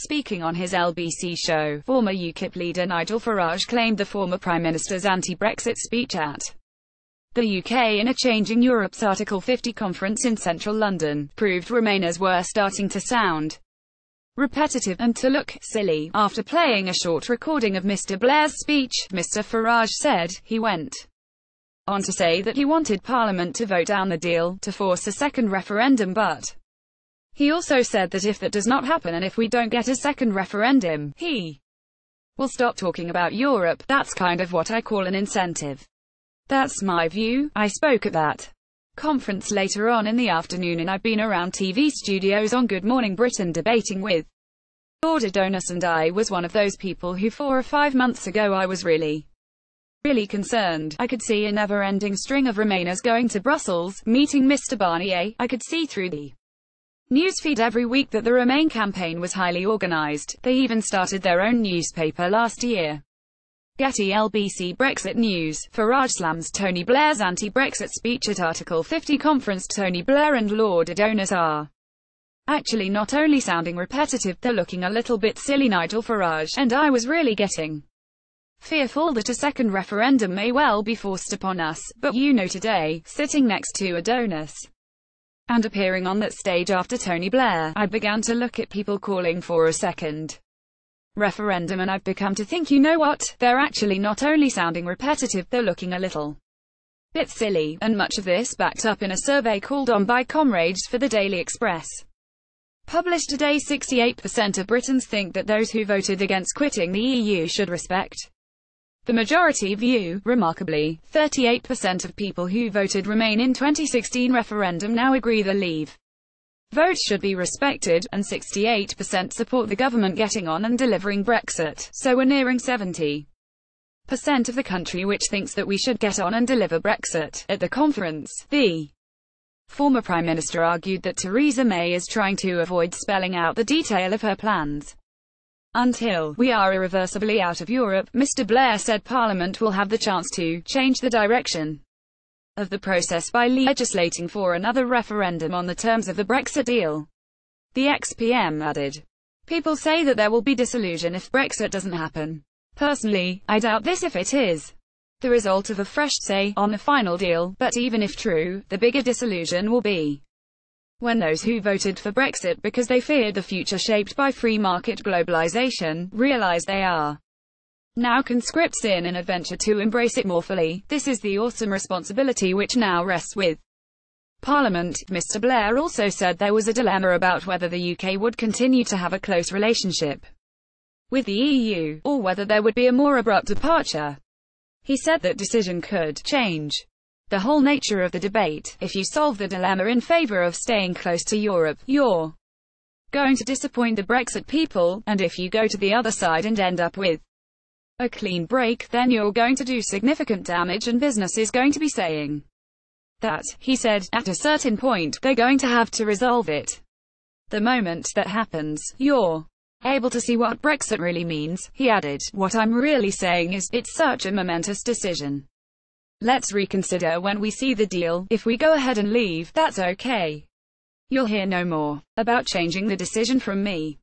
Speaking on his LBC show, former Ukip leader Nigel Farage claimed the former Prime Minister's anti-Brexit speech at the UK in a Changing Europe's Article 50 conference in central London proved Remainers were starting to sound repetitive and to look silly. After playing a short recording of Mr Blair's speech, Mr Farage said, he went on to say that he wanted Parliament to vote down the deal, to force a second referendum, but he also said that if that does not happen and if we don't get a second referendum, he will stop talking about Europe. That's kind of what I call an incentive. That's my view. I spoke at that conference later on in the afternoon, and I've been around TV studios on Good Morning Britain debating with Lord Adonis, and I was one of those people who 4 or 5 months ago I was really concerned. I could see a never-ending string of Remainers going to Brussels, meeting Mr Barnier. I could see through the newsfeed every week that the Remain campaign was highly organised. They even started their own newspaper last year. Getty LBC Brexit News. Farage slams Tony Blair's anti-Brexit speech at Article 50 conference. Tony Blair and Lord Adonis are actually not only sounding repetitive, they're looking a little bit silly. Nigel Farage and I was really getting fearful that a second referendum may well be forced upon us, but you know, today, sitting next to Adonis and appearing on that stage after Tony Blair, I began to look at people calling for a second referendum, and I've become to think, you know what, they're actually not only sounding repetitive, they're looking a little bit silly, and much of this backed up in a survey called on by comrades for the Daily Express. Published today, 68% of Britons think that those who voted against quitting the EU should respect the majority view. Remarkably, 38% of people who voted Remain in 2016 referendum now agree the Leave vote should be respected, and 68% support the government getting on and delivering Brexit. So we're nearing 70% of the country which thinks that we should get on and deliver Brexit. At the conference, the former Prime Minister argued that Theresa May is trying to avoid spelling out the detail of her plans. Until we are irreversibly out of Europe, Mr Blair said Parliament will have the chance to change the direction of the process by legislating for another referendum on the terms of the Brexit deal. The ex-PM added, "People say that there will be disillusion if Brexit doesn't happen. Personally, I doubt this if it is the result of a fresh say on the final deal, but even if true, the bigger disillusion will be when those who voted for Brexit because they feared the future shaped by free market globalization, realize they are now conscripts in an adventure to embrace it more fully. This is the awesome responsibility which now rests with Parliament." Mr Blair also said there was a dilemma about whether the UK would continue to have a close relationship with the EU, or whether there would be a more abrupt departure. He said that decision could change the whole nature of the debate. If you solve the dilemma in favour of staying close to Europe, you're going to disappoint the Brexit people, and if you go to the other side and end up with a clean break, then you're going to do significant damage, and business is going to be saying that. He said, at a certain point, they're going to have to resolve it. The moment that happens, you're able to see what Brexit really means. He added, "What I'm really saying is, it's such a momentous decision. Let's reconsider when we see the deal. If we go ahead and leave, that's okay. You'll hear no more about changing the decision from me."